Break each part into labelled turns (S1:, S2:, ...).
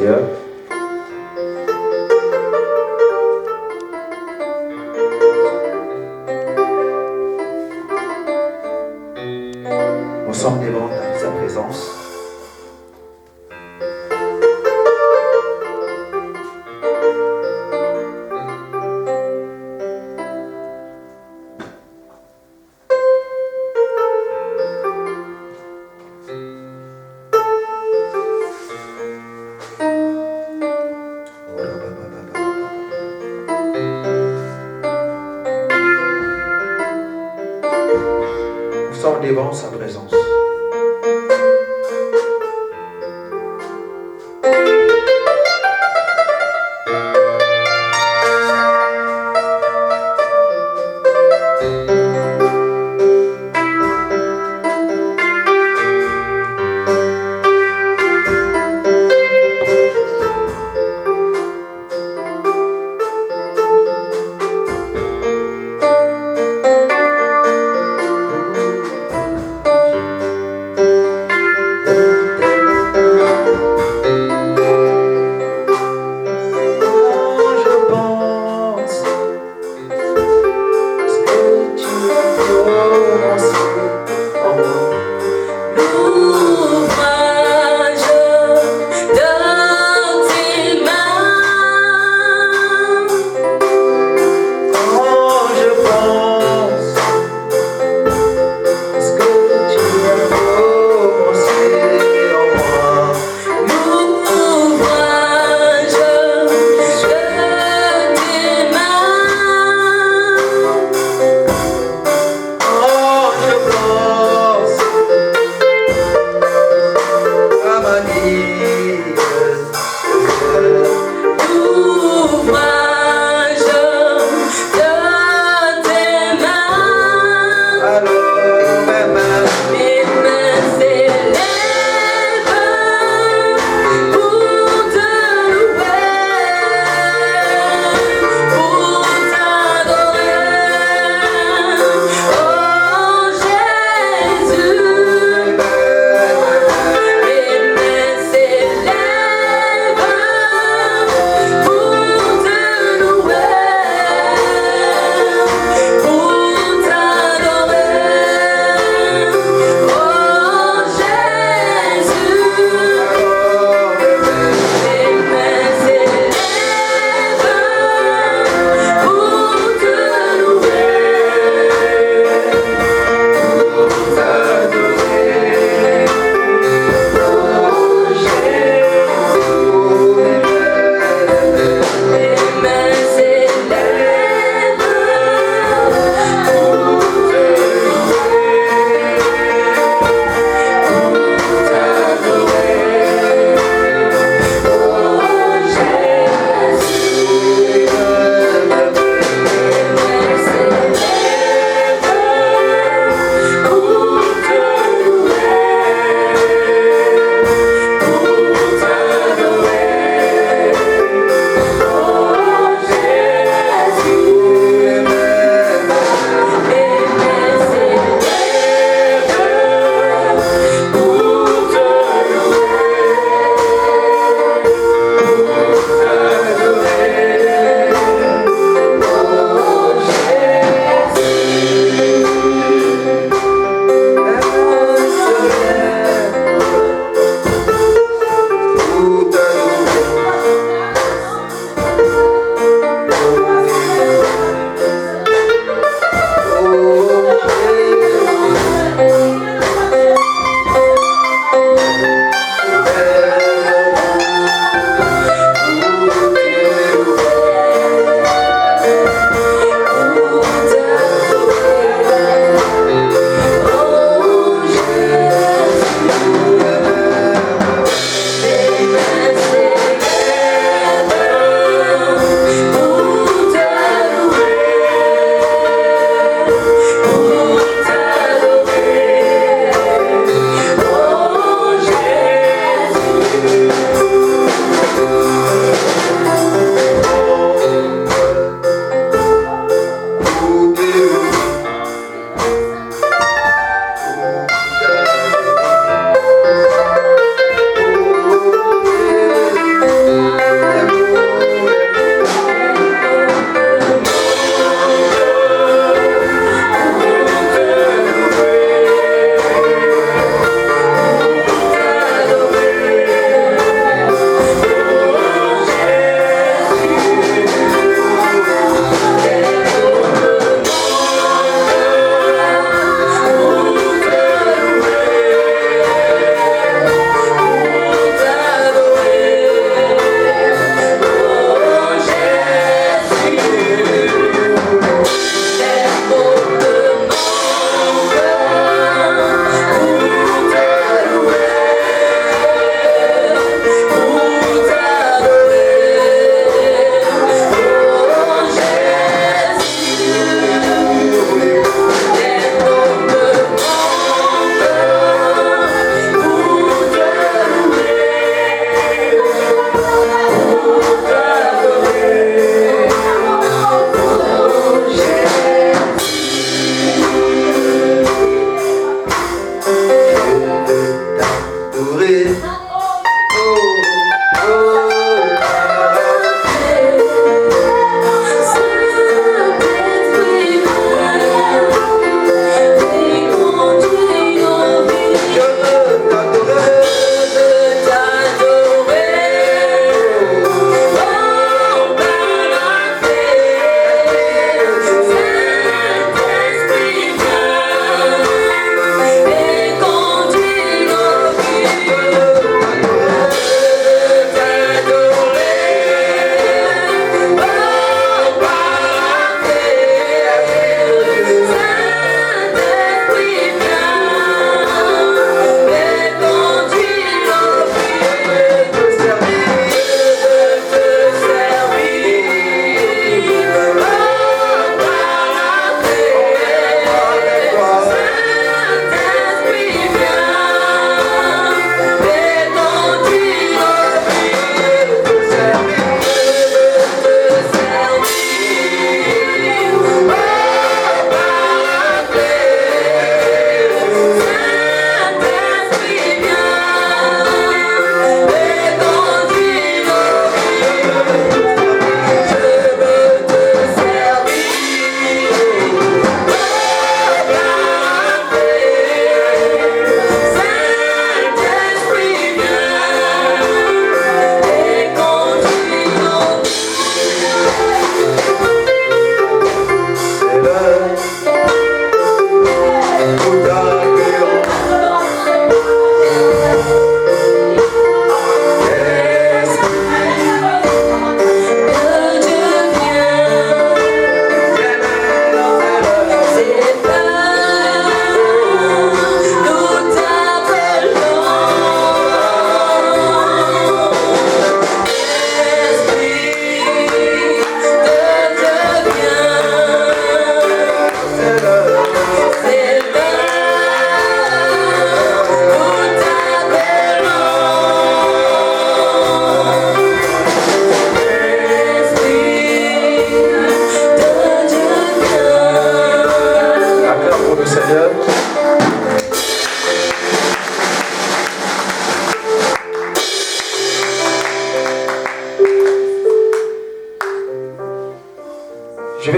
S1: Seigneur. Nous sommes devant sa présence. Nous sommes devant sa présence.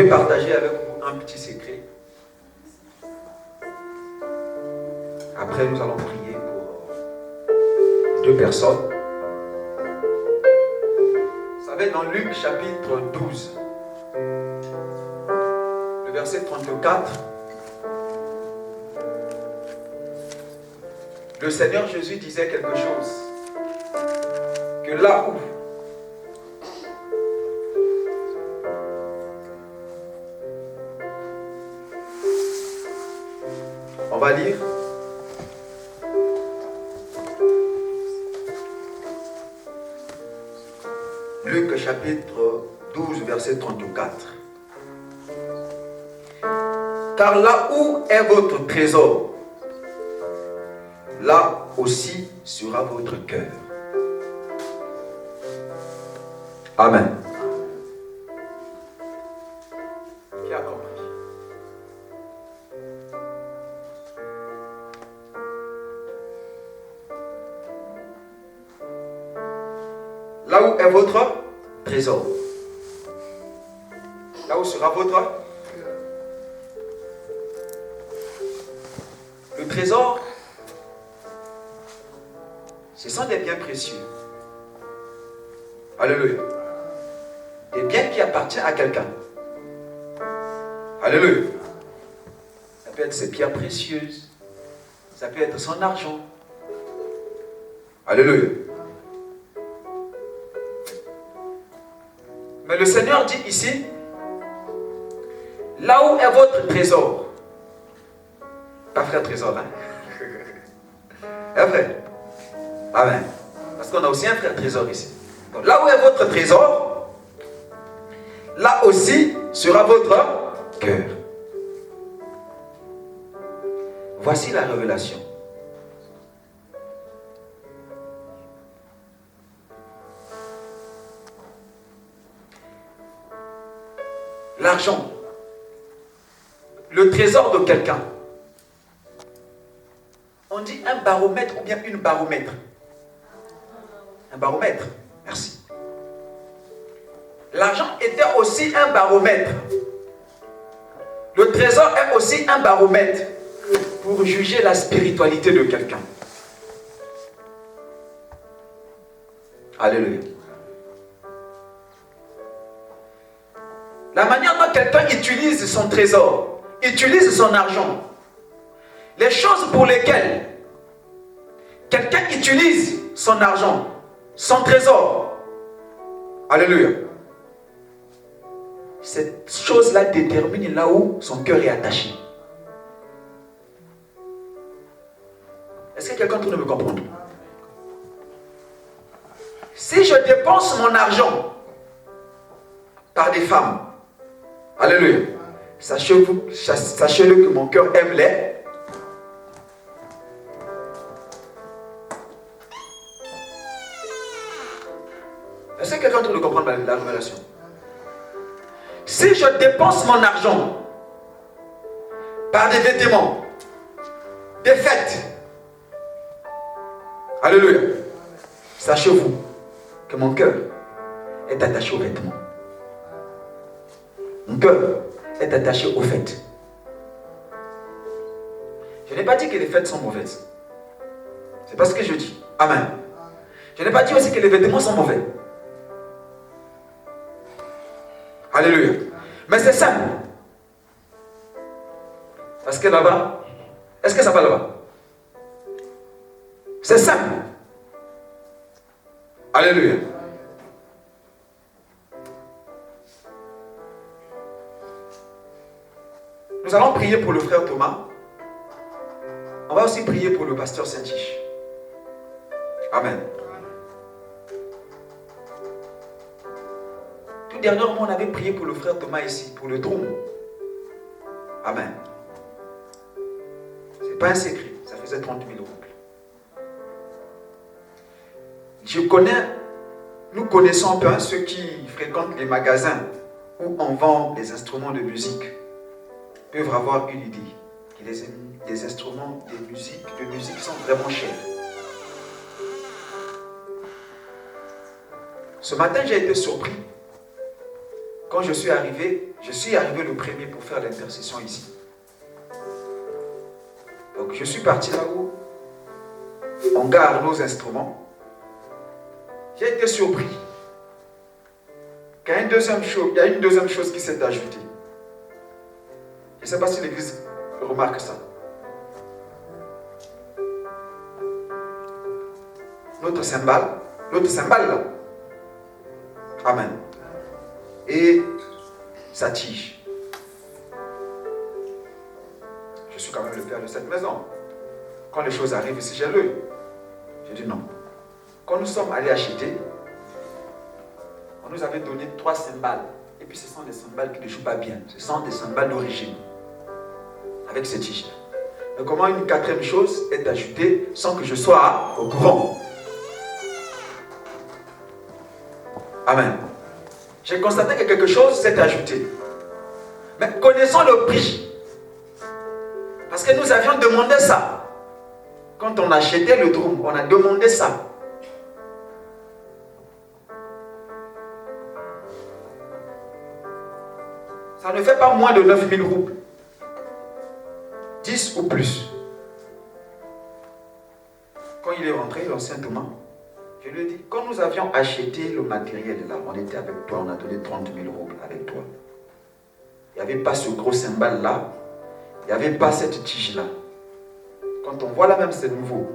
S1: vais partager avec vous un petit secret. Après, nous allons prier pour 2 personnes. Vous savez, dans Luc chapitre 12, le verset 34, le Seigneur Jésus disait quelque chose. Que là où on va lire Luc chapitre 12 verset 34. Car là où est votre trésor, là aussi sera votre cœur. Amen. Qui a compris? Là où est votre trésor, là où sera votre. Le trésor, ce sont des biens précieux. Alléluia. Des biens qui appartiennent à quelqu'un. Alléluia. Ça peut être ses pierres précieuses. Ça peut être son argent. Alléluia. Mais le Seigneur dit ici, là où est votre trésor. Pas frère trésor, hein? Un frère. Amen. Parce qu'on a aussi un frère trésor ici. Donc, là où est votre trésor, là aussi sera votre cœur. Voici la révélation. L'argent, le trésor de quelqu'un. On dit un baromètre ou bien une baromètre. Un baromètre. Merci. L'argent était aussi un baromètre. Le trésor est aussi un baromètre pour juger la spiritualité de quelqu'un. Alléluia. La manière dont quelqu'un utilise son trésor, utilise son argent, les choses pour lesquelles quelqu'un utilise son argent, son trésor, alléluia, cette chose-là détermine là où son cœur est attaché. Est-ce que quelqu'un peut me comprendre? Si je dépense mon argent par des femmes, alléluia, sachez-le que mon cœur aime les. Est-ce que quelqu'un peut comprendre la révélation? Si je dépense mon argent par des vêtements, des fêtes, alléluia, sachez-vous que mon cœur est attaché aux vêtements. Mon cœur est attaché aux fêtes. Je n'ai pas dit que les fêtes sont mauvaises. C'est pas ce que je dis. Amen. Je n'ai pas dit aussi que les vêtements sont mauvais. Alléluia. Mais c'est simple. Parce que là-bas, est-ce que ça va là-bas? C'est simple. Alléluia. Nous allons prier pour le frère Thomas. On va aussi prier pour le pasteur Saint-Tiche. Amen. Tout dernièrement, on avait prié pour le frère Thomas ici, pour le drum. Amen. Ce n'est pas un secret, ça faisait 30 000 roubles. Nous connaissons un peu ceux qui fréquentent les magasins où on vend les instruments de musique. Peuvent avoir une idée que les instruments de musique sont vraiment chers. Ce matin, j'ai été surpris quand je suis arrivé Je suis arrivé le premier pour faire l'intercession ici. Donc je suis parti là où on garde nos instruments. J'ai été surpris qu'il y a une deuxième chose qui s'est ajoutée. Je ne sais pas si l'église remarque ça. Notre cymbale là. Amen. Et sa tige. Je suis quand même le père de cette maison. Quand les choses arrivent ici, j'ai l'œil. J'ai dit non. Quand nous sommes allés acheter, on nous avait donné 3 cymbales. Et puis ce sont des cymbales qui ne jouent pas bien. Ce sont des cymbales d'origine. Avec ces tiges. Mais comment une 4e chose est ajoutée sans que je sois au courant? Amen. J'ai constaté que quelque chose s'est ajouté. Mais connaissons le prix. Parce que nous avions demandé ça. Quand on achetait le drum, on a demandé ça. Ça ne fait pas moins de 9000 roubles. 10 ou plus. Quand il est rentré, l'ancien Thomas, je lui ai dit, quand nous avions acheté le matériel là, on était avec toi, on a donné 30 000 roubles avec toi. Il n'y avait pas ce gros cymbale là, il n'y avait pas cette tige là. Quand on voit là même, c'est nouveau.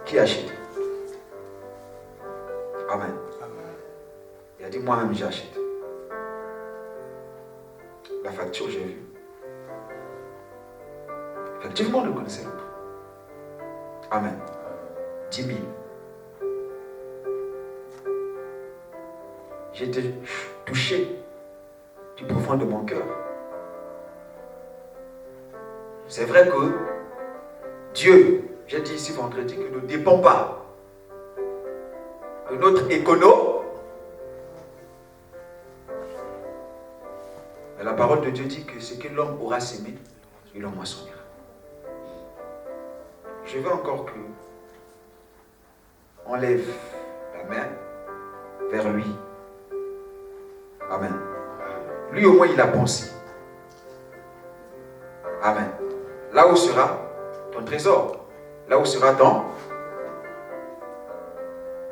S1: Qui a acheté? Amen. Il a dit, moi-même j'ai acheté. La facture, j'ai vu. Effectivement, on ne connaissait pas. Amen. 10 000. J'étais touché du profond de mon cœur. C'est vrai que Dieu, j'ai dit ici vendredi, que ne dépend pas de notre écono. Mais la parole de Dieu dit que ce que l'homme aura sémé, il en moissonnera. Je veux encore que on lève la main vers lui. Amen. Lui au moins il a pensé. Amen. Là où sera ton trésor? Là où sera ton...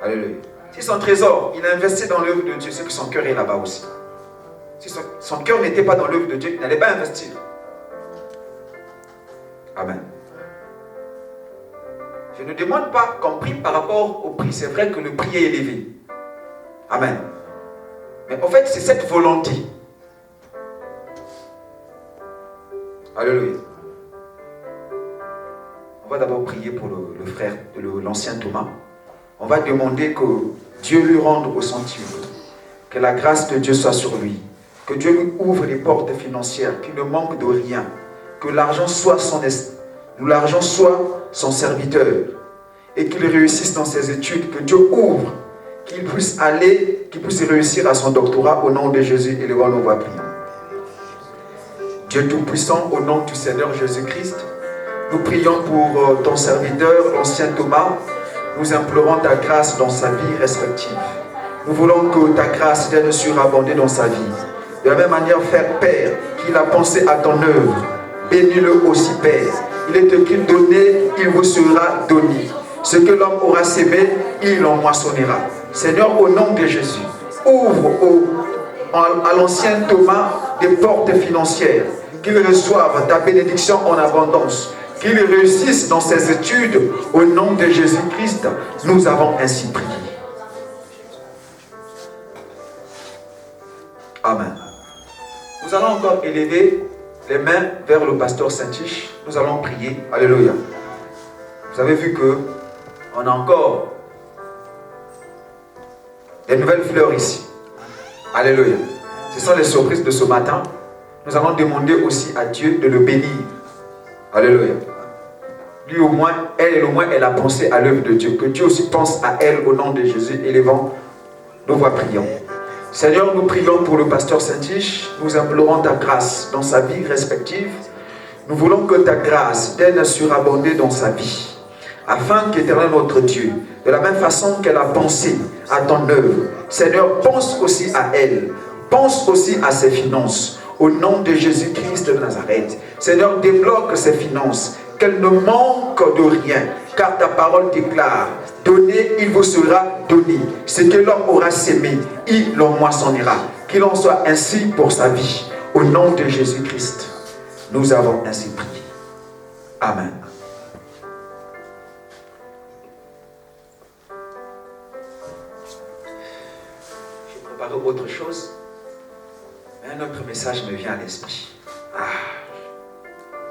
S1: Alléluia. Si son trésor, il a investi dans l'œuvre de Dieu, c'est que son cœur est là-bas aussi. Si son cœur n'était pas dans l'œuvre de Dieu, il n'allait pas investir. Amen. Je ne demande pas qu'on prie par rapport au prix. C'est vrai que le prix est élevé. Amen. Mais en fait, c'est cette volonté. Alléluia. On va d'abord prier pour le frère, l'ancien Thomas. On va demander que Dieu lui rende au centime. Que la grâce de Dieu soit sur lui. Que Dieu lui ouvre les portes financières, qu'il ne manque de rien. Que l'argent soit son serviteur. Et qu'il réussisse dans ses études. Que Dieu ouvre. Qu'il puisse réussir à son doctorat au nom de Jésus. Et levons nos voix prier. Dieu Tout-Puissant, au nom du Seigneur Jésus-Christ, nous prions pour ton serviteur, l'ancien Thomas. Nous implorons ta grâce dans sa vie respective. Nous voulons que ta grâce vienne surabonder dans sa vie. De la même manière, Père, qu'il a pensé à ton œuvre. Bénis-le aussi, Père. Il est écrit donné, il vous sera donné. Ce que l'homme aura sémé, il en moissonnera. Seigneur, au nom de Jésus, ouvre à l'ancien Thomas des portes financières. Qu'il reçoive ta bénédiction en abondance. Qu'il réussisse dans ses études. Au nom de Jésus-Christ, nous avons ainsi prié. Amen. Nous allons encore élever les mains vers le pasteur Saint-Tiche. Nous allons prier. Alléluia. Vous avez vu que on a encore des nouvelles fleurs ici. Alléluia. Ce sont les surprises de ce matin. Nous allons demander aussi à Dieu de le bénir. Alléluia. Lui au moins, elle a pensé à l'œuvre de Dieu. Que Dieu aussi pense à elle au nom de Jésus. Élevons nos voix, prions. Seigneur, nous prions pour le pasteur Saint-Tiche. Nous implorons ta grâce dans sa vie respective. Nous voulons que ta grâce vienne surabonder dans sa vie. Afin qu'Éternel notre Dieu, de la même façon qu'elle a pensé à ton œuvre, Seigneur, pense aussi à elle. pense aussi à ses finances. Au nom de Jésus-Christ de Nazareth, Seigneur, débloque ses finances, qu'elles ne manquent de rien, car ta parole déclare, donnez, il vous sera donné. Ce que l'homme aura sémé, il en moissonnera. Qu'il en soit ainsi pour sa vie. Au nom de Jésus-Christ, nous avons ainsi prié. Amen. Je prépare autre chose. Un autre message me vient à l'esprit.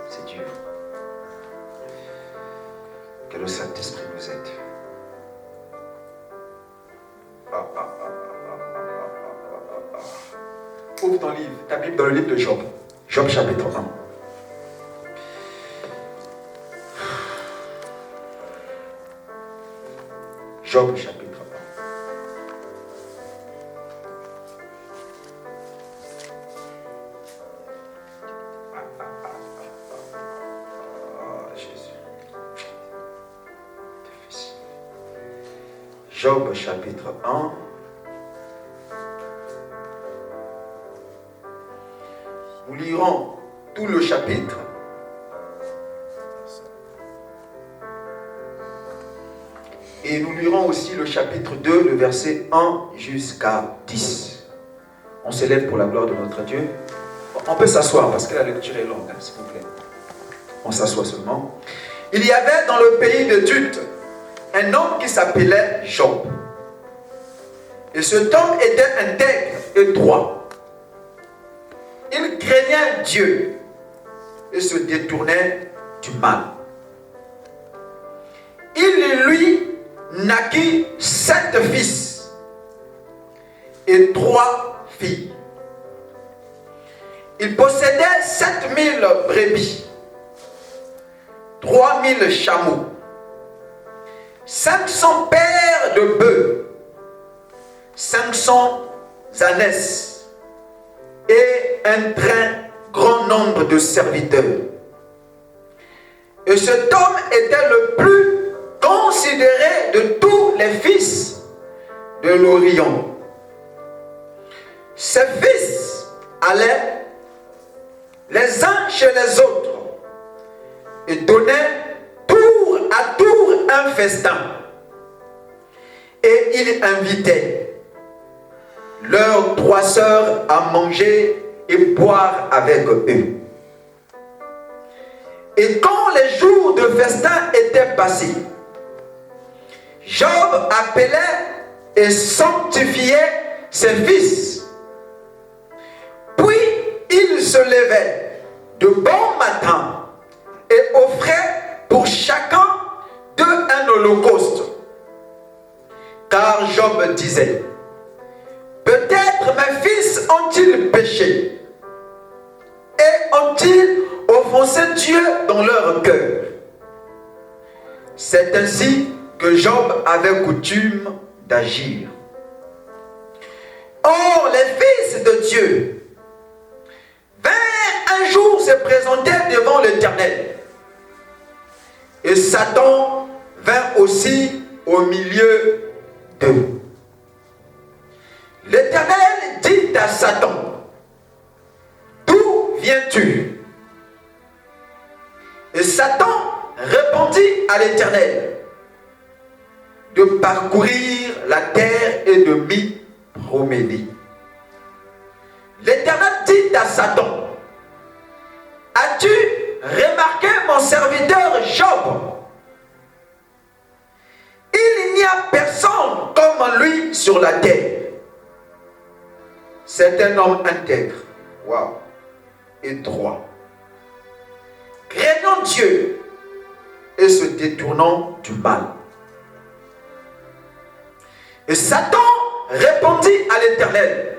S1: C'est Dieu. Que le Saint-Esprit nous aide. Ouvre ton livre, ta Bible dans le livre de Job. Job chapitre 1. Job chapitre 1. Job chapitre 1. Nous lirons tout le chapitre. Et nous lirons aussi le chapitre 2, le verset 1 jusqu'à 10. On s'élève pour la gloire de notre Dieu. On peut s'asseoir parce que la lecture est longue, s'il vous plaît. On s'assoit seulement. Il y avait dans le pays de Tut un homme qui s'appelait Job. Et cet homme était intègre et droit. Il craignait Dieu et se détournait du mal. Il lui naquit 7 fils et 3 filles. Il possédait 7000 brebis, 3000 chameaux, 500 paires de bœufs, 500 ânesses et un très grand nombre de serviteurs. Et cet homme était le plus considéré de tous les fils de l'Orient. Ses fils allaient les uns chez les autres et donnaient tour à tour un festin. Et il invitait leurs 3 sœurs à manger et boire avec eux. Et quand les jours de festin étaient passés, Job appelait et sanctifiait ses fils. Puis il se levait de bon matin et offrait pour chacun d'eux un holocauste. Car Job disait, peut-être mes fils ont-ils péché et ont-ils offensé Dieu dans leur cœur. C'est ainsi que Job avait coutume d'agir. Or, les fils de Dieu vinrent un jour se présenter devant l'Éternel. Et Satan vint aussi au milieu d'eux. L'Éternel dit à Satan, d'où viens-tu? Et Satan répondit à l'Éternel, de parcourir la terre et de m'y promener. L'Éternel dit à Satan, as-tu remarqué mon serviteur Job? Il n'y a personne comme lui sur la terre. C'est un homme intègre, waouh, et droit, craignant Dieu et se détournant du mal. Et Satan répondit à l'Éternel,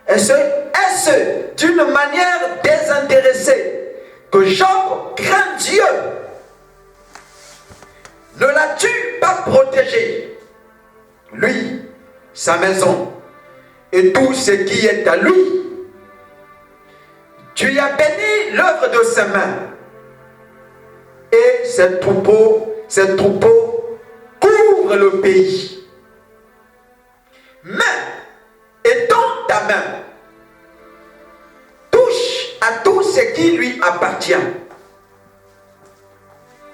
S1: est-ce d'une manière désintéressée que Job craint Dieu? Ne l'as-tu pas protégé, lui, sa maison et tout ce qui est à lui? Tu as béni l'œuvre de ses mains et ses troupeaux couvrent le pays. Mais étant ta main, touche à tout ce qui lui appartient.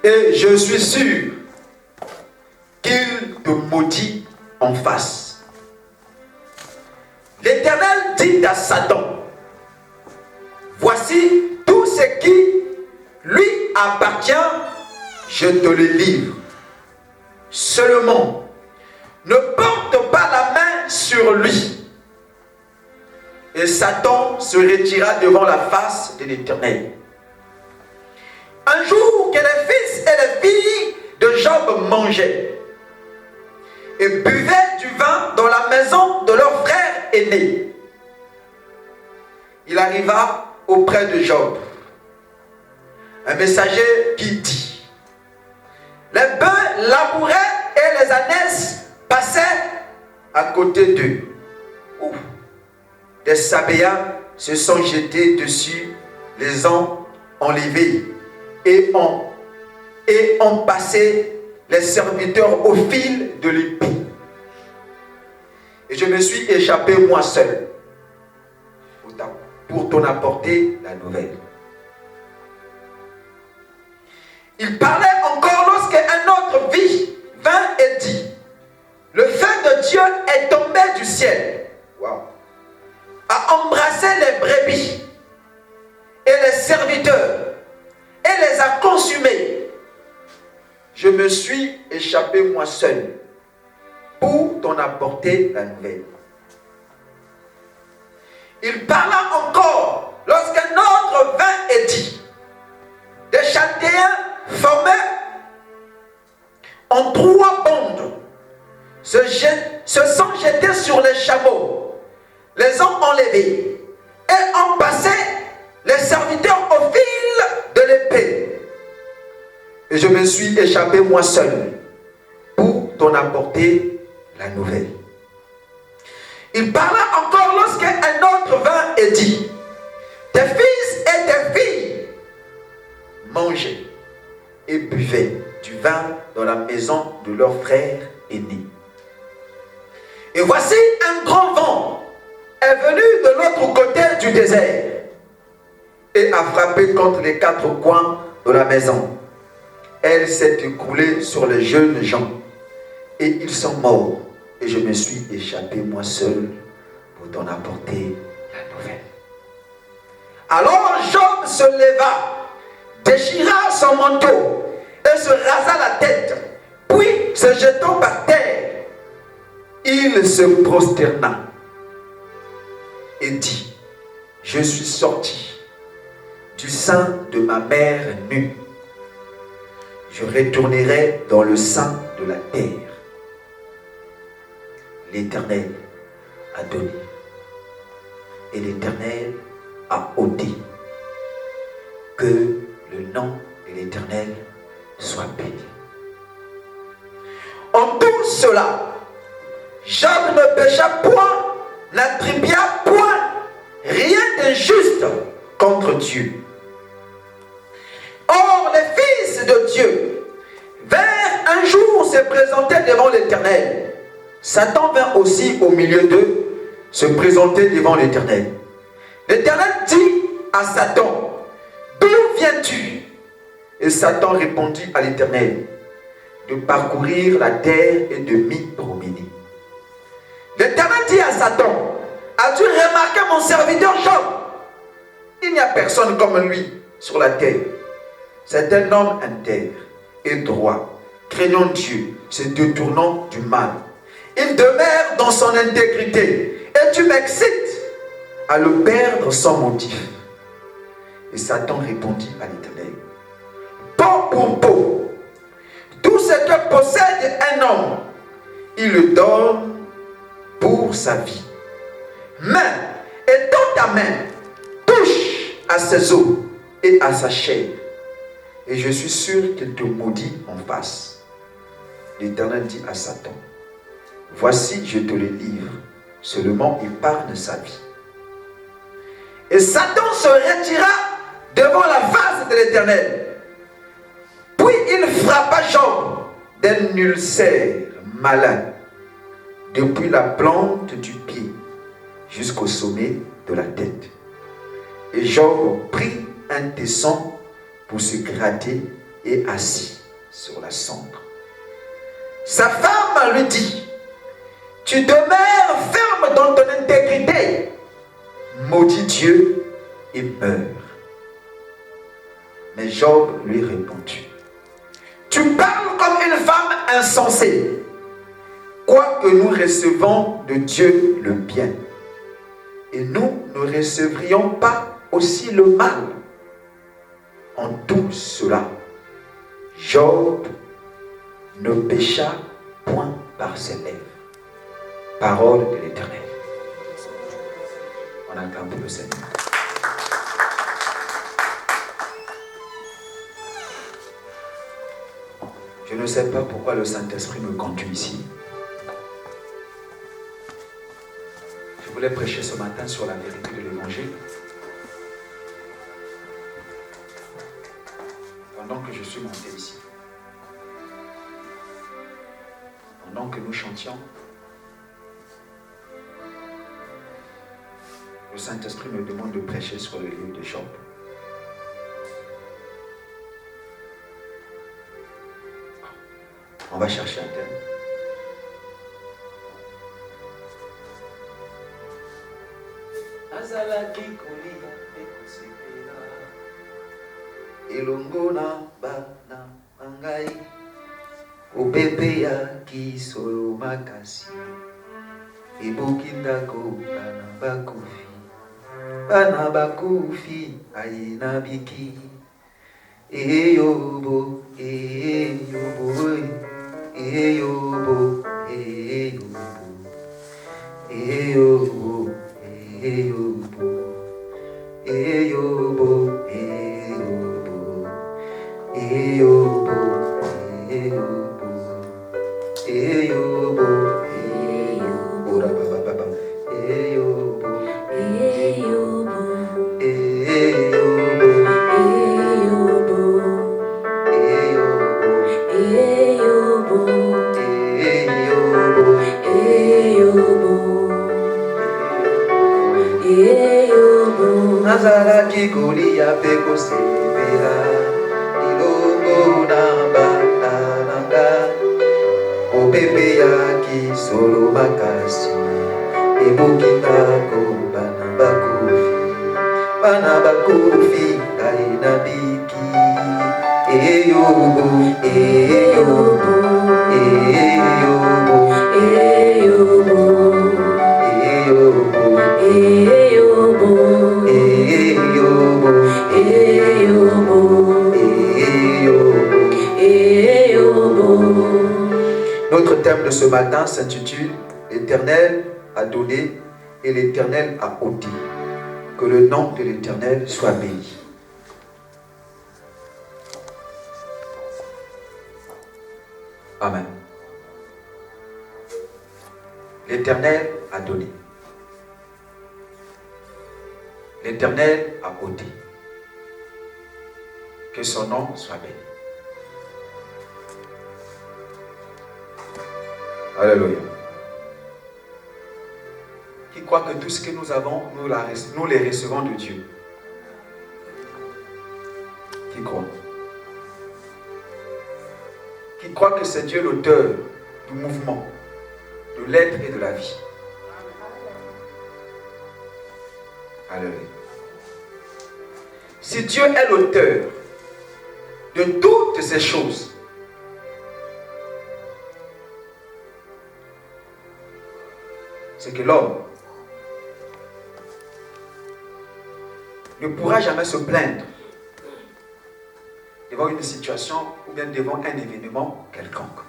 S1: Et je suis sûr qu'il te maudit en face. L'Éternel dit à Satan, voici tout ce qui lui appartient, je te le livre. Seulement, ne porte pas la main sur lui. Et Satan se retira devant la face de l'Éternel. Un jour que les fils et les filles de Job mangeaient et buvaient du vin dans la maison de leur frère aîné, il arriva auprès de Job un messager qui dit, les bœufs labouraient et les ânesses passaient à côté d'eux. Des Sabéens se sont jetés dessus, les ont enlevés et ont passé les serviteurs au fil de l'épée. Et je me suis échappé moi seul pour t'en apporter la nouvelle. Il parlait encore lorsque un autre vint et dit, le feu de Dieu est tombé du ciel, a embrassé les brebis et les serviteurs et les a consumés. Je me suis échappé moi seul pour t'en apporter la nouvelle. Il parla encore lorsqu'un autre vint et dit, des Chaldéens formés en 3 bandes se sont jetés sur les chameaux, les ont enlevés et ont passé les serviteurs au fil de l'épée. Et je me suis échappé moi seul pour t'en apporter la nouvelle. Il parla encore lorsqu'un autre vint et dit, tes fils et tes filles mangeaient et buvaient du vin dans la maison de leur frère aîné. Et voici un grand vent est venu de l'autre côté du désert et a frappé contre les 4 coins de la maison. Elle s'est écroulée sur les jeunes gens et ils sont morts. Et je me suis échappé moi seul pour t'en apporter la nouvelle. Alors Job se leva, déchira son manteau et se rasa la tête, puis se jetant par terre, il se prosterna et dit, je suis sorti du sein de ma mère nue. Je retournerai dans le sein de la terre. L'Éternel a donné et l'Éternel a ôté. Que le nom de l'Éternel soit béni. En tout cela, Job ne pécha point, n'attribua point rien d'injuste contre Dieu. Or, les fils de Dieu vinrent un jour se présenter devant l'Éternel. Satan vint aussi au milieu d'eux se présenter devant l'Éternel. L'Éternel dit à Satan, d'où viens-tu? Et Satan répondit à l'Éternel, de parcourir la terre et de m'y promener. L'Éternel dit à Satan, as-tu remarqué mon serviteur Job? Il n'y a personne comme lui sur la terre. C'est un homme intègre et droit, craignant Dieu, se détournant du mal. Il demeure dans son intégrité et tu m'excites à le perdre sans motif. Et Satan répondit à l'Éternel, peau pour peau, tout ce que possède un homme, il le donne pour sa vie. Mais, étends ta main, touche à ses os et à sa chair, et je suis sûr qu'il te maudit en face. L'Éternel dit à Satan, voici, je te le livre, seulement épargne sa vie. Et Satan se retira devant la face de l'Éternel. Puis il frappa Job d'un ulcère malin depuis la plante du pied jusqu'au sommet de la tête. Et Job prit un tesson pour se gratter et assis sur la cendre. Sa femme lui dit, tu demeures ferme dans ton intégrité, maudit Dieu et meurs. Mais Job lui répondit, tu parles comme une femme insensée, quoique nous recevons de Dieu le bien, et nous ne recevrions pas aussi le mal. En tout cela, Job ne pécha point par ses lèvres. Parole de l'Éternel. On acclame pour le Seigneur. Je ne sais pas pourquoi le Saint-Esprit me conduit ici. Je voulais prêcher ce matin sur la vérité de l'Évangile. Pendant que je suis monté ici. Pendant que nous chantions, le Saint-Esprit me demande de prêcher sur le livre de Job. On va chercher un thème. Azalaki kolia ekosepela elongona bana mangai opepe ya kisolo makasi ebokindako bana bakufi ayina biki eyobo eyobo eyobo eyobo eyobo eyobo eyobo eyobo eyobo eyobo eyobo eyobo rabababa eyobo eyobo eyobo Nazara kikolia peko sepera ilongo namba nanga opepe ya kisolo makasi ebokitako bana bakufi aina biki eyobo eyobo eyobo eyobo eyobo eyobo Notre thème de ce matin s'intitule « L'Éternel a donné et l'Éternel a ôté. Que le nom de l'Éternel soit béni. » Amen. L'Éternel a donné. L'Éternel a ôté. Que son nom soit béni. Alléluia. Qui croit que tout ce que nous avons, nous les recevons de Dieu? Qui croit? Qui croit que c'est Dieu l'auteur du mouvement, de l'être et de la vie? Alléluia. Si Dieu est l'auteur de toutes ces choses, c'est que l'homme ne pourra jamais se plaindre devant une situation ou bien devant un événement quelconque.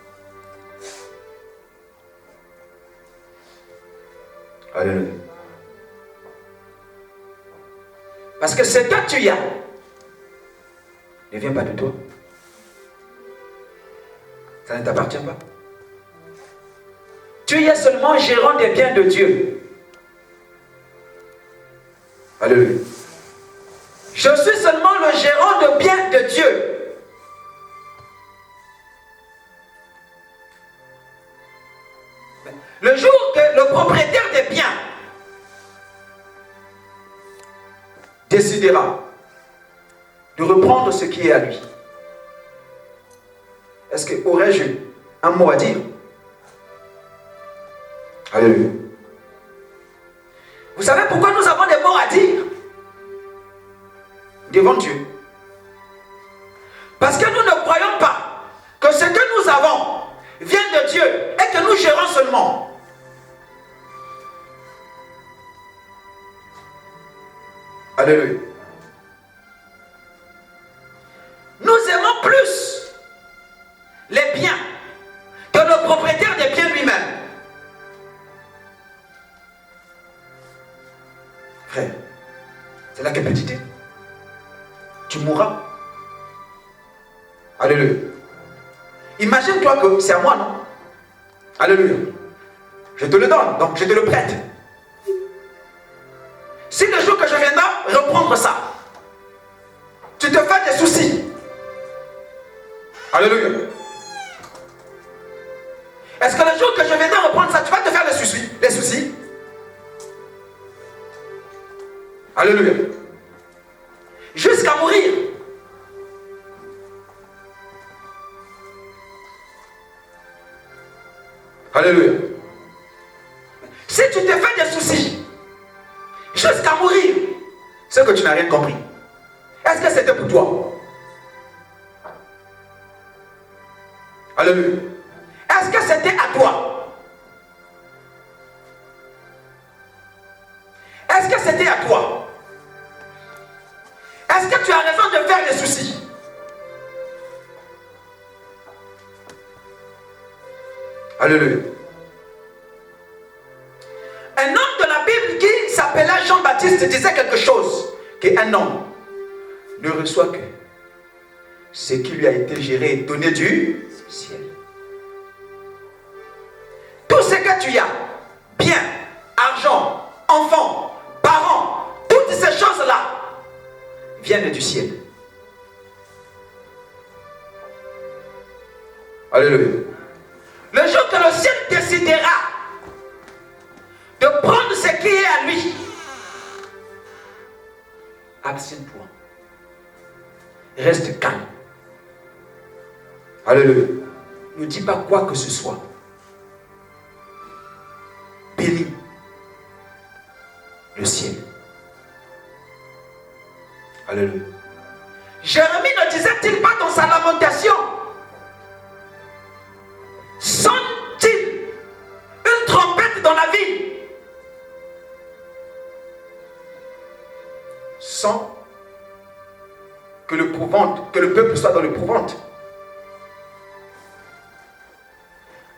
S1: Alléluia. Parce que ce que tu as ne vient pas de toi. Ça ne t'appartient pas. Tu es seulement gérant des biens de Dieu. Alléluia. Je suis seulement le gérant de biens de Dieu. Le jour que le propriétaire des biens décidera de reprendre ce qui est à lui, est-ce que aurais-je un mot à dire? Alléluia. Vous savez pourquoi nous avons des mots à dire devant Dieu? Parce que nous ne croyons pas que ce que nous avons vient de Dieu et que nous gérons seulement. Alléluia. Nous aimons plus les biens que le propriétaire des biens lui-même. Frère, c'est la capacité. Tu mourras. Alléluia. Imagine-toi que c'est à moi, non? Alléluia. Je te le donne, donc je te le prête. Si le jour que je viendrai reprendre ça, tu te fais des soucis. Alléluia. Est-ce que le jour que je viendrai reprendre ça, tu vas te faire des soucis? Alléluia. Jusqu'à mourir. Alléluia. Si tu te fais des soucis jusqu'à mourir, c'est que tu n'as rien compris. Est-ce que c'était pour toi? Alléluia. Est-ce que c'était à toi? Est-ce que c'était à toi? Est-ce que tu as raison de faire des soucis? Alléluia. Un homme de la Bible qui s'appelait Jean-Baptiste disait quelque chose, qu'un homme ne reçoit que ce qui lui a été géré et donné du ciel. Tout ce que tu as, bien, argent, enfants, parents, toutes ces choses-là viennent du ciel. Alléluia. Le jour que le ciel décidera de prendre ce qui est à lui, abstiens-toi. Reste calme. Alléluia. Ne dis pas quoi que ce soit. Bénis le ciel. Alléluia. Jérémie ne disait-il pas dans sa lamentation, sonne-t-il une trompette dans la ville sans que le peuple soit dans l'épouvante?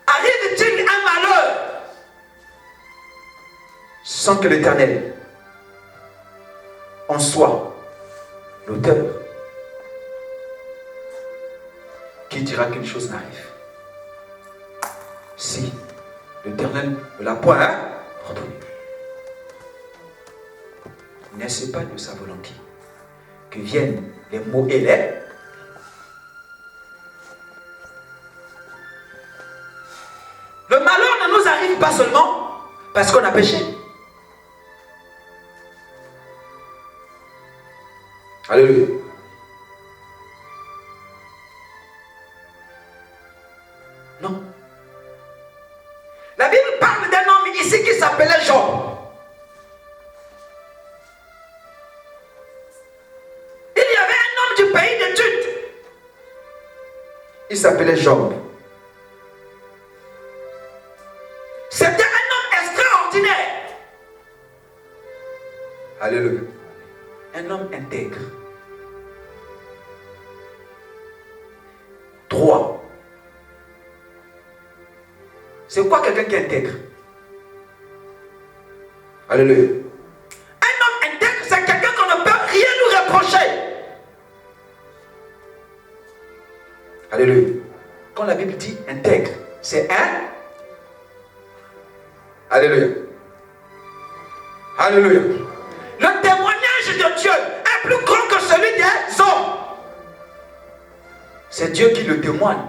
S1: Arrive-t-il un malheur sans que l'Éternel en soit l'auteur? Qui dira qu'une chose n'arrive si l'Éternel ne l'a point ordonné? N'est-ce pas de sa volonté que viennent les maux et les... Le malheur ne nous arrive pas seulement parce qu'on a péché. Alléluia. Non. La Bible parle d'un homme ici qui s'appelait Job. Il y avait un homme du pays d'Égypte. Il s'appelait Job. C'était un homme extraordinaire. Alléluia. Un homme intègre. Droit. C'est quoi quelqu'un qui est intègre? Alléluia. Un homme intègre, c'est quelqu'un qu'on ne peut rien nous reprocher. Alléluia. Quand la Bible dit intègre, c'est un... Alléluia. Alléluia. Le témoignage de Dieu est plus grand que celui des hommes. C'est Dieu qui le témoigne.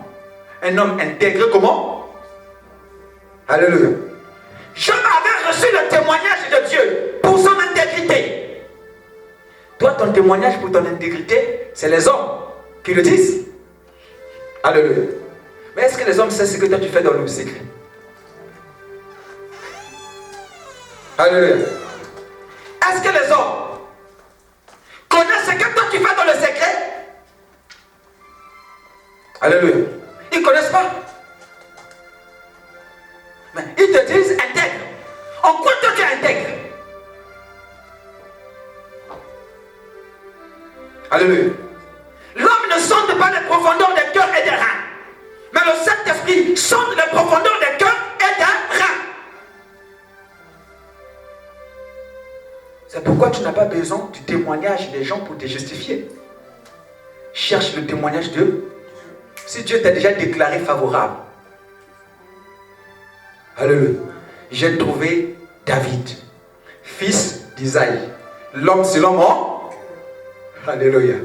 S1: Un homme intègre comment? Alléluia. Job avait reçu le témoignage de Dieu pour son intégrité. Toi, ton témoignage pour ton intégrité, c'est les hommes qui le disent. Alléluia. Mais est-ce que les hommes savent ce que toi tu fais dans le secret? Alléluia. Est-ce que les hommes connaissent ce que toi tu fais dans le secret? Alléluia. Ils ne connaissent pas. Mais ils te disent intègre. En quoi toi tu es intègre? Alléluia. L'homme ne sonde pas les profondeurs des cœurs et des reins. Mais le Saint-Esprit sonde les profondeurs des cœurs et des reins. C'est pourquoi tu n'as pas besoin du témoignage des gens pour te justifier. Cherche le témoignage de Dieu. Si Dieu t'a déjà déclaré favorable. Alléluia. J'ai trouvé David, fils d'Isaïe. L'homme selon moi. Alléluia.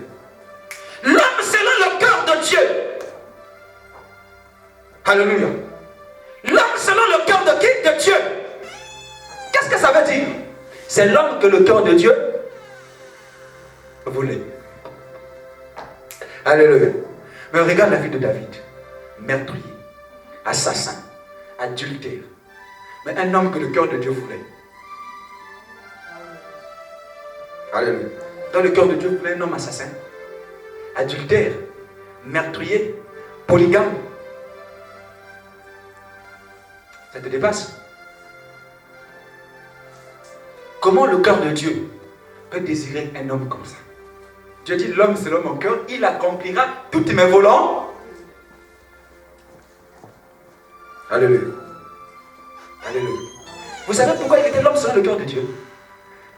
S1: L'homme selon le cœur de Dieu. Alléluia. L'homme selon le cœur de qui? De Dieu. Qu'est-ce que ça veut dire? C'est l'homme que le cœur de Dieu voulait. Alléluia. Mais regarde la vie de David. Meurtrier, assassin, adultère. Mais un homme que le cœur de Dieu voulait. Alléluia. Dans le cœur de Dieu voulait un homme assassin, adultère, meurtrier, polygame. Ça te dépasse. Comment le cœur de Dieu peut désirer un homme comme ça? Dieu dit, l'homme selon mon cœur, il accomplira toutes mes volontés. Alléluia. Alléluia. Vous savez pourquoi il était l'homme selon le cœur de Dieu?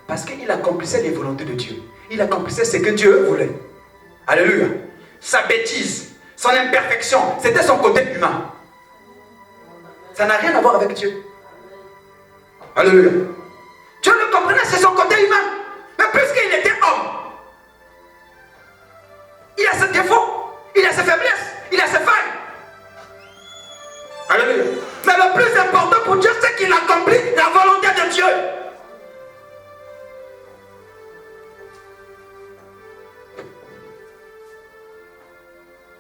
S1: Parce qu'il accomplissait les volontés de Dieu. Il accomplissait ce que Dieu voulait. Alléluia. Sa bêtise, son imperfection, c'était son côté humain. Ça n'a rien à voir avec Dieu. Alléluia. Dieu le comprenait, c'est son côté humain. Mais puisqu'il était homme, il a ses défauts, il a ses faiblesses, il a ses failles. Alléluia. Mais le plus important pour Dieu, c'est qu'il accomplit la volonté de Dieu.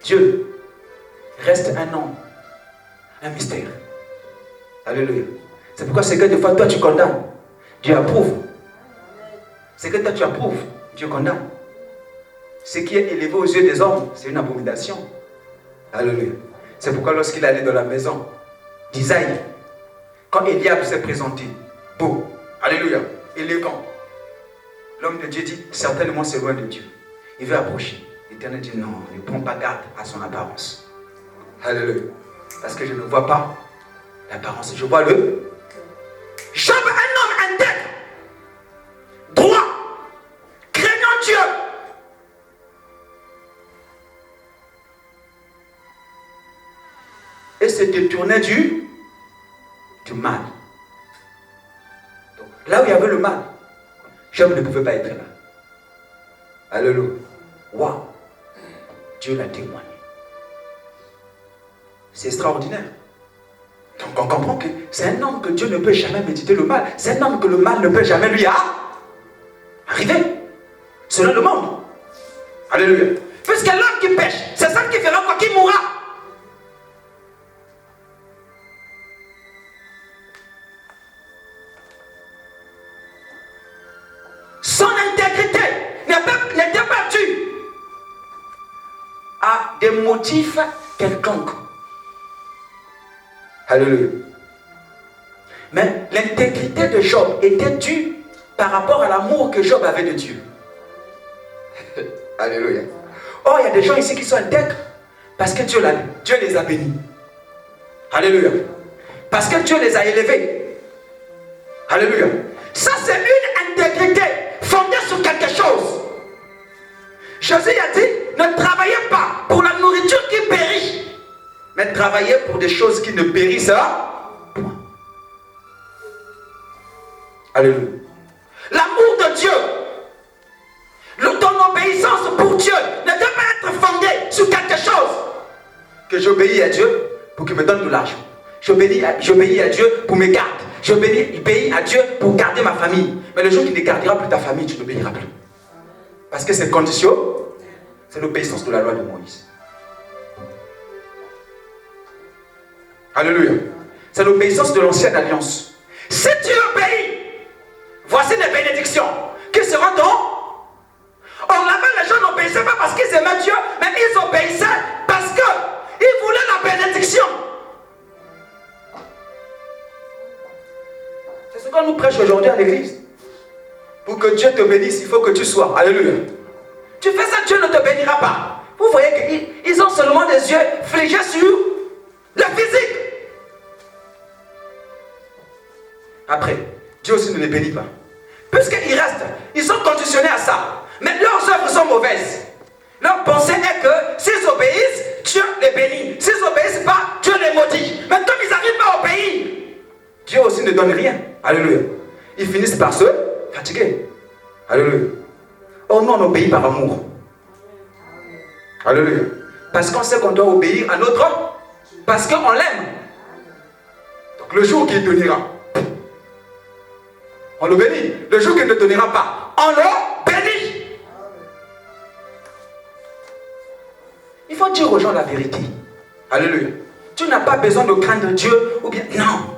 S1: Dieu reste un nom, un mystère. Alléluia. C'est pourquoi c'est que des fois toi tu condamnes, Dieu approuve. C'est que toi tu approuves, Dieu condamne. Ce qui est élevé aux yeux des hommes, c'est une abomination. Alléluia. C'est pourquoi lorsqu'il allait dans la maison d'Isaïe, quand Eliab s'est présenté, beau, alléluia, élégant, l'homme de Dieu dit, certainement c'est loin de Dieu. Il veut approcher. L'Éternel dit, non, ne prends pas garde à son apparence. Alléluia. Parce que je ne vois pas l'apparence, je vois le... Job, un homme intègre, droit, craignant Dieu. Et se détournait du mal. Donc, là où il y avait le mal, Job ne pouvait pas être là. Alléluia. Waouh. Dieu l'a témoigné. C'est extraordinaire. Donc on comprend que c'est un homme que Dieu ne peut jamais méditer le mal. C'est un homme que le mal ne peut jamais lui arriver. Selon le monde. Alléluia. Puisque l'homme qui pêche, c'est ça qui fera quoi? Qui mourra. Son intégrité n'était pas due à des motifs quelconques. Alléluia. Mais l'intégrité de Job était due par rapport à l'amour que Job avait de Dieu. Alléluia. Or, il y a des gens ici qui sont intègres parce que Dieu les a bénis. Alléluia. Parce que Dieu les a élevés. Alléluia. Ça, c'est une intégrité fondée sur quelque chose. Jésus a dit, ne travaillez pas pour la nourriture qui périt, mais travaillez pour des choses qui ne périssent point. Alléluia. L'amour de Dieu, ton obéissance pour Dieu ne doit pas être fondée sur quelque chose. Que j'obéis à Dieu pour qu'il me donne de l'argent. J'obéis à Dieu pour me garder. J'obéis à Dieu pour garder ma famille. Mais le jour qu'il ne gardera plus ta famille, tu n'obéiras plus. Parce que c'est condition, c'est l'obéissance de la loi de Moïse. Alléluia. C'est l'obéissance de l'ancienne alliance. Si tu obéis, voici les bénédictions qui seront dans. Or là-bas, les gens n'obéissaient pas parce qu'ils aimaient Dieu, mais ils obéissaient parce qu'ils voulaient la bénédiction. C'est ce qu'on nous prêche aujourd'hui à l'église. Pour que Dieu te bénisse, il faut que tu sois. Alléluia. Tu fais ça, Dieu ne te bénira pas. Vous voyez qu'ils ont seulement des yeux fléchés sur le physique. Après, Dieu aussi ne les bénit pas. Puisqu'ils restent, ils sont conditionnés à ça. Mais leurs œuvres sont mauvaises. Leur pensée est que s'ils obéissent, Dieu les bénit. S'ils n'obéissent pas, Dieu les maudit. Mais comme ils n'arrivent pas à obéir, Dieu aussi ne donne rien. Alléluia. Ils finissent par se fatiguer. Alléluia. Oh non, on obéit par amour. Alléluia. Parce qu'on sait qu'on doit obéir à notre... Parce qu'on l'aime. Donc le jour qu'il donnera, on le bénit. Le jour qu'il ne donnera pas, on le bénit. Il faut dire aux gens la vérité. Alléluia. Tu n'as pas besoin de craindre Dieu ou bien... Non.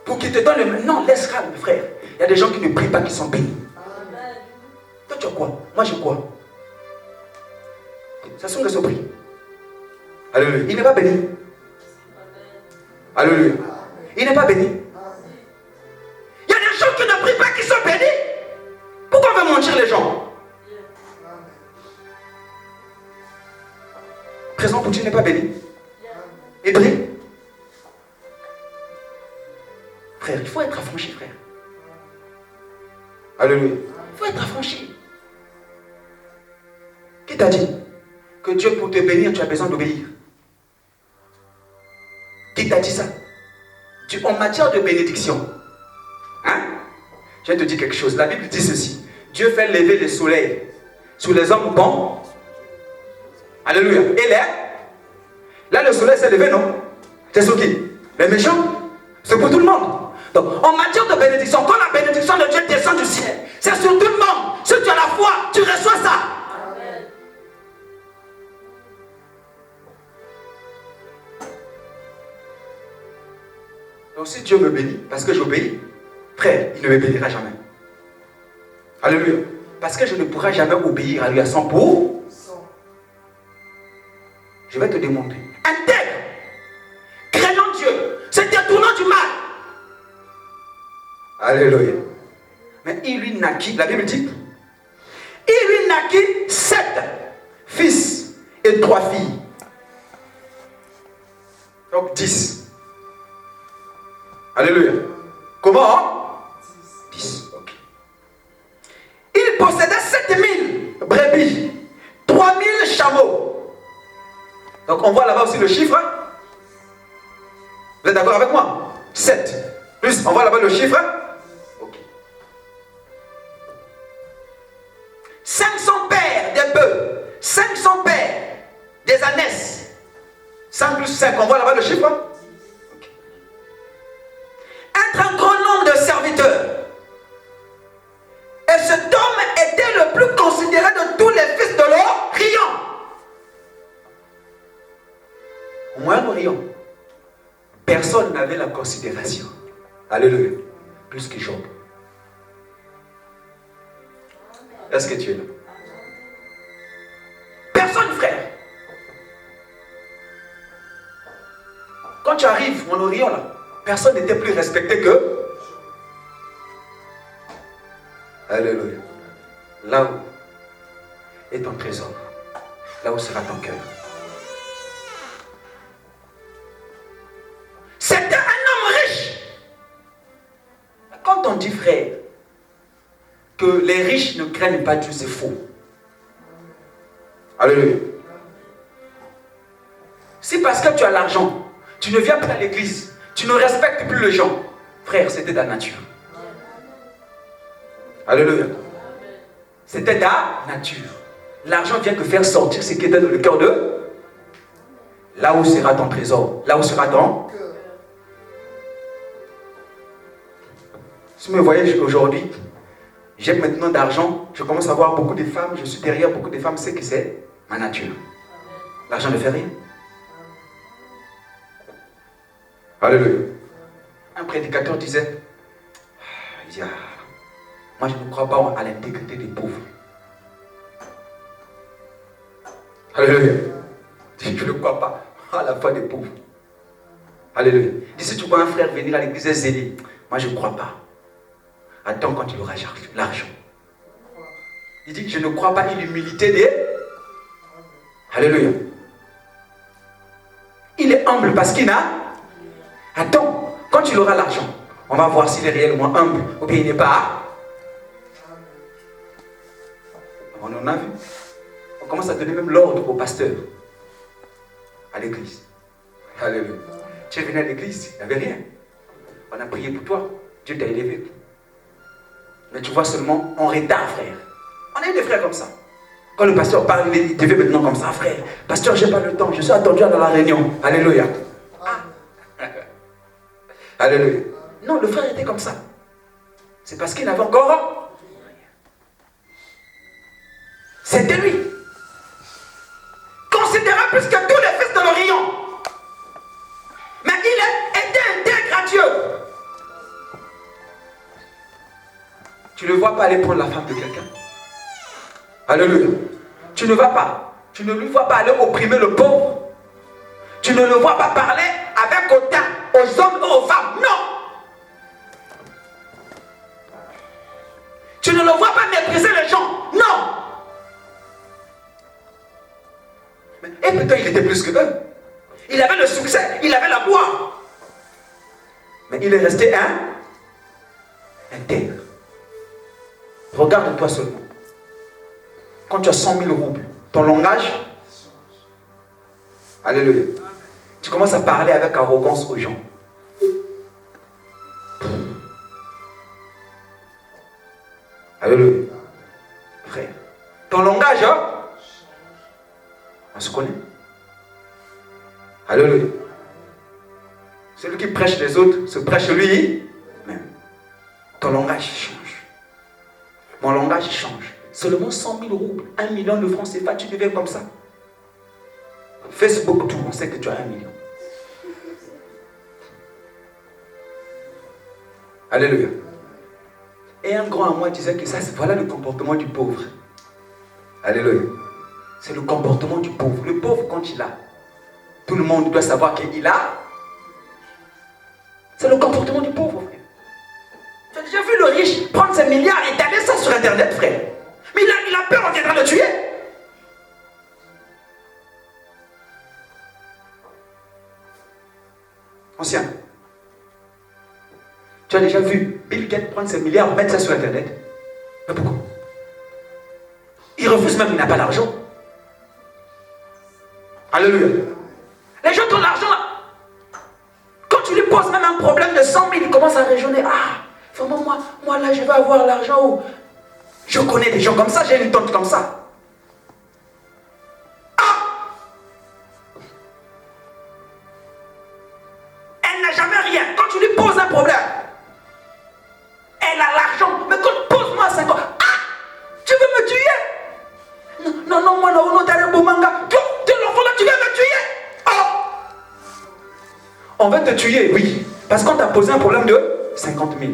S1: Pour qu'il te donne le... Non, laisse calme, frère. Il y a des gens qui ne prient pas, qui sont bénis. Amen. Toi, tu as quoi? Moi, j'ai quoi? Ça sont des prix. Alléluia. Il n'est pas béni. Alléluia. Il n'est pas béni. Il y a des gens qui ne prient pas, qui sont bénis. Pourquoi on veut mentir les gens? Présent pour Dieu n'est pas béni. Et prie. Frère, il faut être affranchi, frère. Alléluia. Il faut être affranchi. Qui t'a dit que Dieu, pour te bénir, tu as besoin d'obéir? Qui t'a dit ça? En matière de bénédiction, hein? Je vais te dire quelque chose. La Bible dit ceci. Dieu fait lever le soleil sur les hommes bons. Alléluia. Et là, le soleil s'est levé, non? C'est sur qui? Les méchants. C'est pour tout le monde. Donc, en matière de bénédiction, quand la bénédiction de Dieu descend du ciel, c'est sur tout le monde. Si tu as la foi, tu reçois ça. Amen. Donc, si Dieu me bénit, parce que j'obéis, frère, il ne me bénira jamais. Alléluia. Parce que je ne pourrai jamais obéir à lui à 100%. Je vais te démontrer. Intègre, craignant Dieu, se détournant du mal. Alléluia. Mais il lui naquit, la Bible dit, il lui naquit 7 fils et 3 filles. Donc 10. Alléluia. Comment? 10. Ok. Il possédait 7000 brebis, 3000 chameaux. Donc on voit là-bas aussi le chiffre. Vous êtes d'accord avec moi? 7. Plus, on voit là-bas le chiffre. Ok. 500 paires de bœufs, 500 paires des ânesses. 5 plus 5, on voit là-bas le chiffre. Okay. Un grand nombre de serviteurs. Et cet homme était le plus considéré de tous les fils de l'Orient. Au Moyen-Orient, personne n'avait la considération. Alléluia. Plus que Job. Est-ce que tu es là? Personne, frère. Quand tu arrives en Orient, là, personne n'était plus respecté que... Alléluia. Là où est ton trésor, là où sera ton cœur. C'était un homme riche. Quand on dit, frère, que les riches ne craignent pas Dieu, c'est faux. Alléluia. Si parce que tu as l'argent, tu ne viens plus à l'église, tu ne respectes plus les gens, frère, c'était ta nature. Alléluia. C'était ta nature. L'argent vient que faire sortir ce qui était dans le cœur de... Là où sera ton trésor, là où sera ton... Si vous me voyez aujourd'hui, j'ai maintenant d'argent, je commence à voir beaucoup de femmes, je suis derrière beaucoup de femmes, c'est que c'est ma nature. L'argent ne fait rien. Alléluia. Un prédicateur disait, moi je ne crois pas à l'intégrité des pauvres. Alléluia. Je ne crois pas à la foi des pauvres. Alléluia. Et si tu vois un frère venir à l'église zélé, moi je ne crois pas. Attends quand il aura l'argent. Il dit, je ne crois pas à l'humilité des... Alléluia. Il est humble parce qu'il a... Attends, quand il aura l'argent, on va voir s'il est réellement humble ou bien il n'est pas. On en a vu. On commence à donner même l'ordre au pasteur. À l'église. Alléluia. Tu es venu à l'église, il n'y avait rien. On a prié pour toi. Dieu t'a élevé. Mais tu vois seulement en retard, frère. On a eu des frères comme ça. Quand le pasteur parle, il devait maintenant comme ça, frère. Pasteur, je n'ai pas le temps, je suis attendu dans la réunion. Alléluia. Alléluia. Non, le frère était comme ça. C'est parce qu'il n'avait encore rien. C'était lui. Considéré plus que tous les fils de l'Orient. Mais il était intègre à Dieu. Tu ne vois pas aller prendre la femme de quelqu'un. Alléluia. Tu ne vas pas. Tu ne lui vois pas aller opprimer le pauvre. Tu ne le vois pas parler avec autant aux hommes et aux femmes. Non. Tu ne le vois pas mépriser les gens. Non. Et pourtant il était plus que eux. Il avait le succès, il avait la gloire. Mais il est resté intègre. Regarde-toi seulement. Quand tu as 100 000 roubles, ton langage, alléluia, tu commences à parler avec arrogance aux gens. Alléluia. Frère, ton langage, on se connaît. Alléluia. Celui qui prêche les autres se prêche lui-même. Ton langage change. Mon langage change. Seulement 100 000 roubles, 1 million de francs CFA, tu deviens comme ça. Facebook, tout, on sait que tu as 1 million. Alléluia. Et un grand à moi disait que ça, voilà le comportement du pauvre. Alléluia. C'est le comportement du pauvre. Le pauvre, quand il a, tout le monde doit savoir qu'il a. C'est le comportement du pauvre, frère. J'ai vu le riche prendre ses milliards et étaler ça sur Internet, frère. Mais il a peur, on viendra le tuer. Ancien. Tu as déjà vu Bill Gates prendre ses milliards, mettre ça sur Internet? Mais pourquoi? Il refuse même, il n'a pas d'argent. Alléluia. Les gens qui ont l'argent, quand tu lui poses même un problème de 100 000, il commence à raisonner. Ah, vraiment, moi là, je vais avoir l'argent. Je connais des gens comme ça, j'ai une tante comme ça. Ah! Elle n'a jamais rien. Quand tu lui poses un problème, elle a l'argent. Mais quand pose-moi 50. Ah! Tu veux me tuer? Non, moi, non, t'as un beau manga. Tu l'enfant là, tu veux me tuer? Oh! On va te tuer, oui. Parce qu'on t'a posé un problème de 50 000.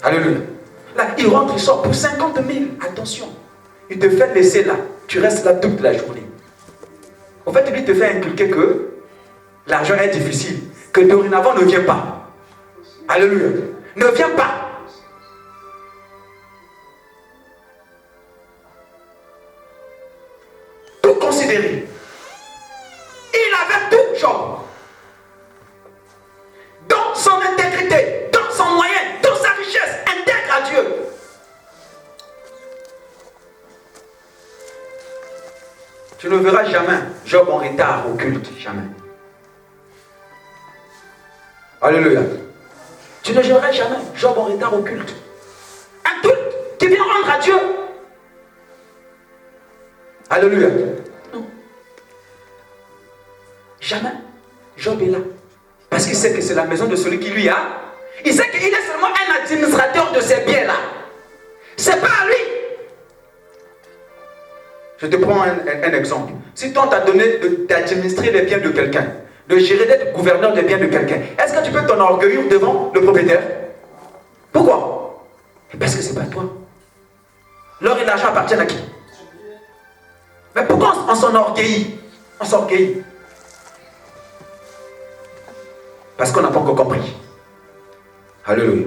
S1: Alléluia. Là, il rentre, il sort pour 50 000. Attention. Il te fait laisser là. Tu restes là toute la journée. En fait, lui te fait inculquer que l'argent est difficile. Que dorénavant, ne viens pas. Alléluia. Ne viens pas. Tout considéré. Il avait tout, Job. Dans son intégrité, dans son moyen, dans sa richesse, intègre à Dieu. Tu ne verras jamais Job en retard au culte, jamais. Alléluia. Tu ne verras jamais Job en retard au culte. Un culte qui vient rendre à Dieu. Alléluia. Non. Jamais. Job est là. Parce qu'il sait que c'est la maison de celui qui lui a. Il sait qu'il est seulement un administrateur de ces biens-là. C'est pas à lui. Je te prends un exemple. Si toi on t'a donné d'administrer les biens de quelqu'un, de gérer, d'être gouverneur des biens de quelqu'un, est-ce que tu peux t'enorgueillir devant le propriétaire? Pourquoi? Parce que c'est pas toi. L'or et l'argent appartiennent à qui? Mais pourquoi on s'enorgueillit? On s'orgueillit. Parce qu'on n'a pas encore compris. Alléluia.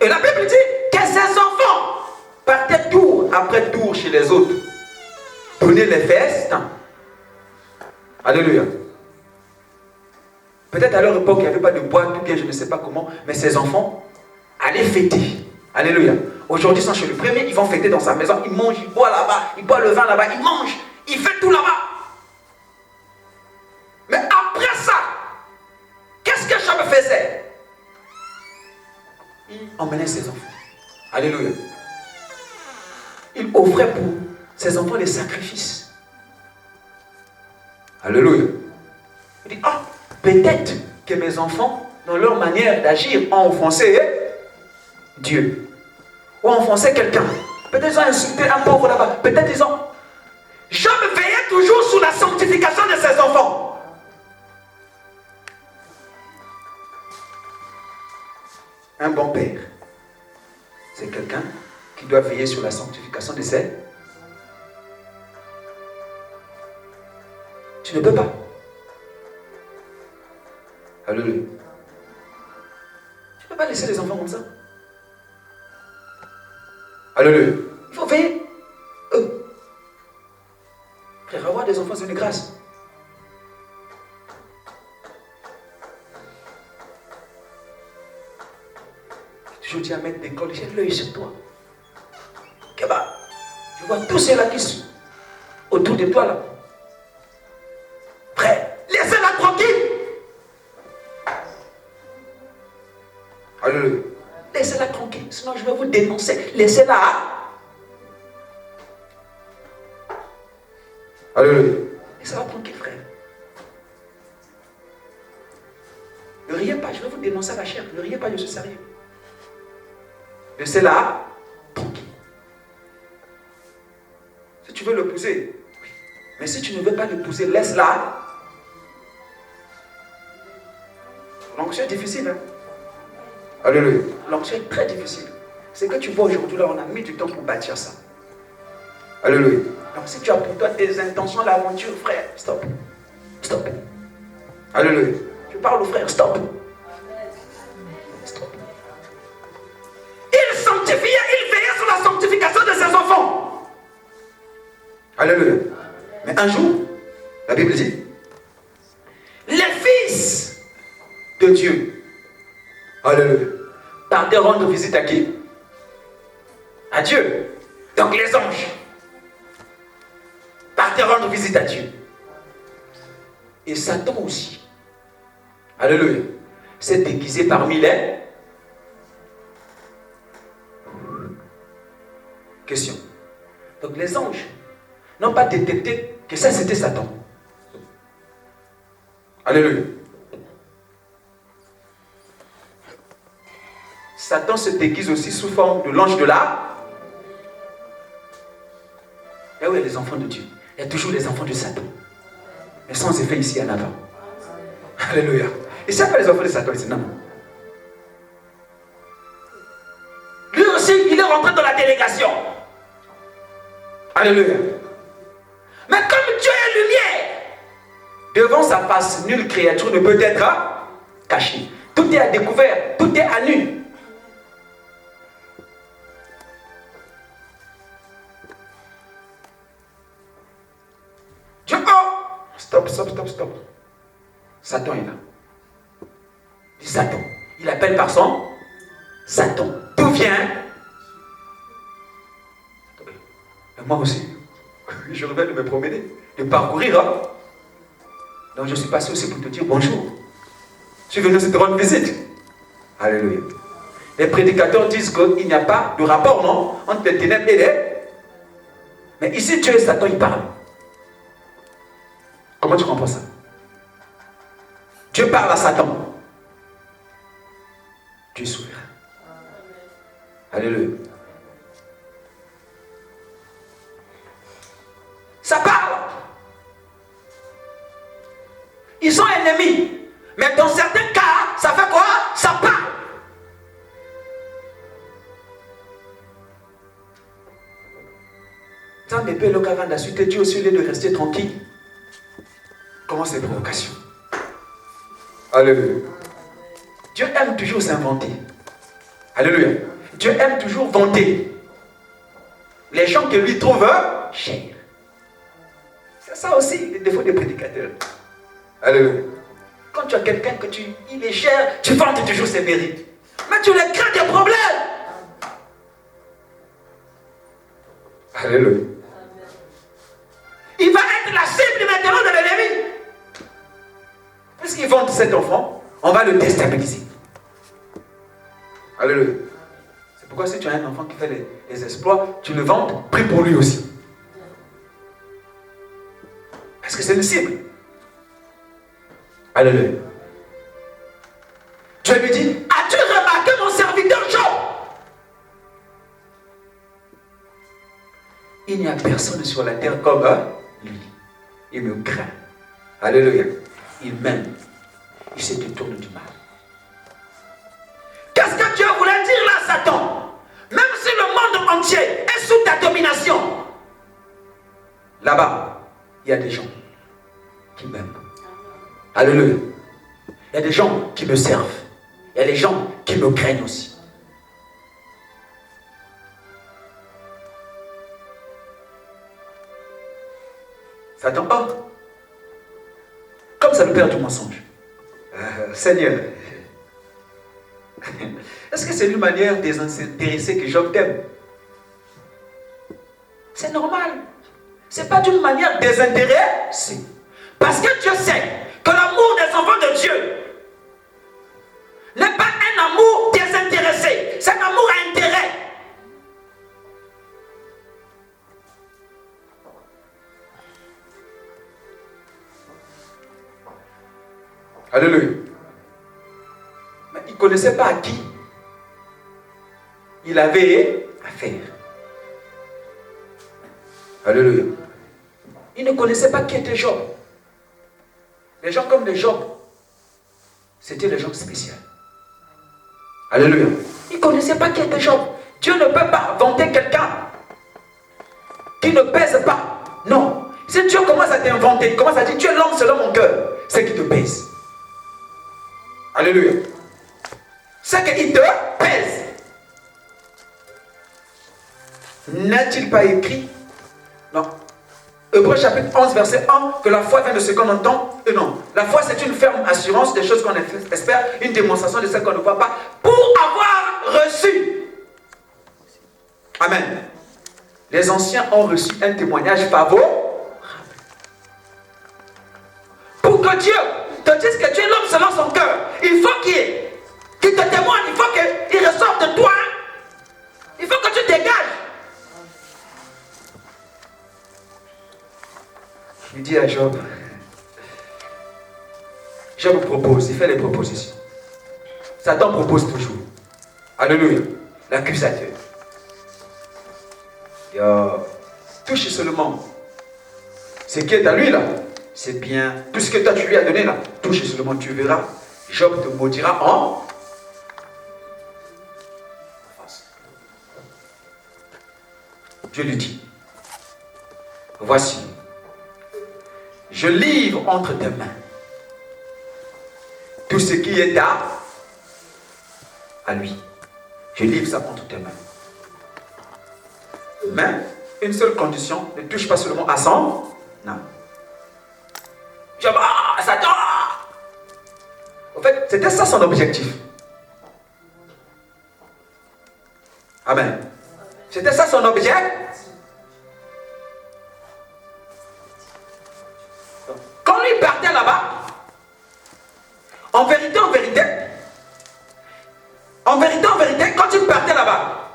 S1: Et la Bible dit que ses enfants partaient tour après tour chez les autres. Donner les festes. Alléluia. Peut-être à leur époque, il n'y avait pas de boîte ou bien je ne sais pas comment, mais ses enfants allaient fêter. Alléluia. Aujourd'hui, ils sont chez le premier, ils vont fêter dans sa maison, ils mangent, ils boivent là-bas, ils boivent le vin là-bas, ils mangent, ils fêtent tout là-bas. Mais après ça, qu'est-ce que Job faisait? Il emmenait ses enfants. Alléluia. Il offrait pour ses enfants des sacrifices. Alléluia. Il dit, ah, peut-être que mes enfants, dans leur manière d'agir, ont offensé Dieu. Ou ont offensé quelqu'un. Peut-être ils ont insulté un pauvre là-bas. Peut-être ils ont... Job veillait toujours sur la sanctification de ses enfants. Un bon père, c'est quelqu'un qui doit veiller sur la sanctification de ses... Tu ne peux pas. Alléluia. Tu ne peux pas laisser les enfants comme ça. Alléluia. Il faut veiller. Frère, avoir des enfants, c'est une grâce. Je dis à mettre d'école, j'ai l'œil sur toi. Keba, je vois tous ceux-là qui sont autour de toi là. Frère, laissez-la tranquille. Alléluia. Laissez-la tranquille, sinon je vais vous dénoncer. Laissez-la. Alléluia. Laissez-la tranquille, frère. Ne riez pas, je vais vous dénoncer à la chair. Ne riez pas, je suis sérieux. Laissez-la tranquille. Si tu veux l'épouser, oui. Mais si tu ne veux pas l'épouser, laisse-la. L'onction est difficile, hein? Alléluia. L'onction est très difficile. C'est que tu vois aujourd'hui là, on a mis du temps pour bâtir ça. Alléluia. Donc si tu as pour toi des intentions d'aventure, frère, stop. Stop. Alléluia. Je parle au frère, stop. Stop. Il sanctifiait, il veillait sur la sanctification de ses enfants. Alléluia. Mais un jour, la Bible dit, les fils de Dieu, alléluia, partaient rendre visite à qui? À Dieu. Donc les anges partaient rendre visite à Dieu. Et Satan aussi, alléluia, s'est déguisé parmi les questions. Donc les anges n'ont pas détecté que ça c'était Satan. Alléluia. Satan se déguise aussi sous forme de l'ange de la... Et oui, les enfants de Dieu. Il y a toujours les enfants de Satan. Mais sans effet ici en avant. Alléluia. Et c'est pas les enfants de Satan ici, non. Lui aussi, il est rentré dans la délégation. Alléluia. Mais comme Dieu est lumière, devant sa face, nulle créature ne peut être cachée. Tout est à découvert, tout est à nu. Dieu, oh! Stop. Satan est là. Dit Satan. Il appelle par son Satan. D'où vient? Et moi aussi, je rêve de me promener, de parcourir. Hein? Donc je suis passé aussi pour te dire bonjour. Je suis venu aussi te rendre visite. Alléluia. Les prédicateurs disent qu'il n'y a pas de rapport, non, entre les ténèbres et les... Mais ici, Dieu et Satan, ils parlent. Comment tu comprends ça? Dieu parle à Satan. Dieu est souverain. Alléluia. femme épée le caverne d'ensuite Dieu aussi au lieu de rester tranquille. Comment ces provocations? Alléluia. Dieu aime toujours s'inventer. Alléluia. Dieu aime toujours vanter les gens qui lui trouvent chers. C'est ça aussi le défaut des prédicateurs. Alléluia. Quand tu as quelqu'un que il est cher, tu vantes toujours ses mérites. Mais tu les crains des problèmes. Alléluia. Il va être la cible maintenant de l'ennemi. Puisqu'il vante cet enfant, on va le déstabiliser. Alléluia. C'est pourquoi si tu as un enfant qui fait les exploits, tu le vantes, prie pour lui aussi. Parce que c'est une cible. Alléluia. Dieu lui dit, as-tu remarqué mon serviteur Job? Il n'y a personne sur la terre comme lui. Il me craint. Alléluia. Il m'aime. Il se détourne du mal. Qu'est-ce que Dieu voulait dire là, Satan? Même si le monde entier est sous ta domination, là-bas, il y a des gens qui m'aiment. Alléluia. Il y a des gens qui me servent. Il y a des gens qui me craignent aussi. Satan, oh, comme ça le père du mensonge. Seigneur, est-ce que c'est une manière désintéressée que Job t'aime? C'est normal. C'est pas d'une manière désintéressée. Parce que Dieu sait que l'amour des enfants de Dieu n'est pas un amour désintéressé. C'est un amour à intérêt. Alléluia. Mais il ne connaissait pas à qui il avait affaire. Alléluia. Il ne connaissait pas qui était Job. Les gens comme les Job, c'était les gens spéciaux. Alléluia. Il ne connaissait pas qui était Job. Dieu ne peut pas vanter quelqu'un qui ne pèse pas. Non. Si Dieu commence à t'inventer, il commence à dire, tu es l'homme selon mon cœur, c'est qu'il te pèse. Alléluia. C'est qu'il te pèse. N'a-t-il pas écrit? Non. Hébreux chapitre 11, verset 1, que la foi vient de ce qu'on entend. Non. La foi, c'est une ferme assurance des choses qu'on espère, une démonstration de celles qu'on ne voit pas, pour avoir reçu. Amen. Les anciens ont reçu un témoignage favorable. Pour que Dieu te dise que tu es l'homme selon son cœur, il faut qu'il te témoigne, il faut qu'il ressorte de toi. Il faut que tu dégages. Il dit à Job, Job propose, il fait les propositions. Satan propose toujours. Alléluia. L'accusateur. Touche seulement ce qui est à lui là. C'est bien. Tout ce que toi tu lui as donné là, touche seulement, tu verras. Job te maudira en face. Dieu lui dit, voici, je livre entre tes mains tout ce qui est à lui. Je livre ça entre tes mains. Mais une seule condition, ne touche pas seulement à son âme. Satan! En fait, c'était ça son objectif. Amen. C'était ça son objectif. Quand lui partait là-bas, en vérité, quand il partait là-bas,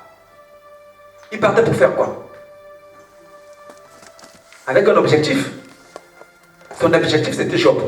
S1: il partait pour faire quoi? Avec un objectif. Son objectif, c'était Job.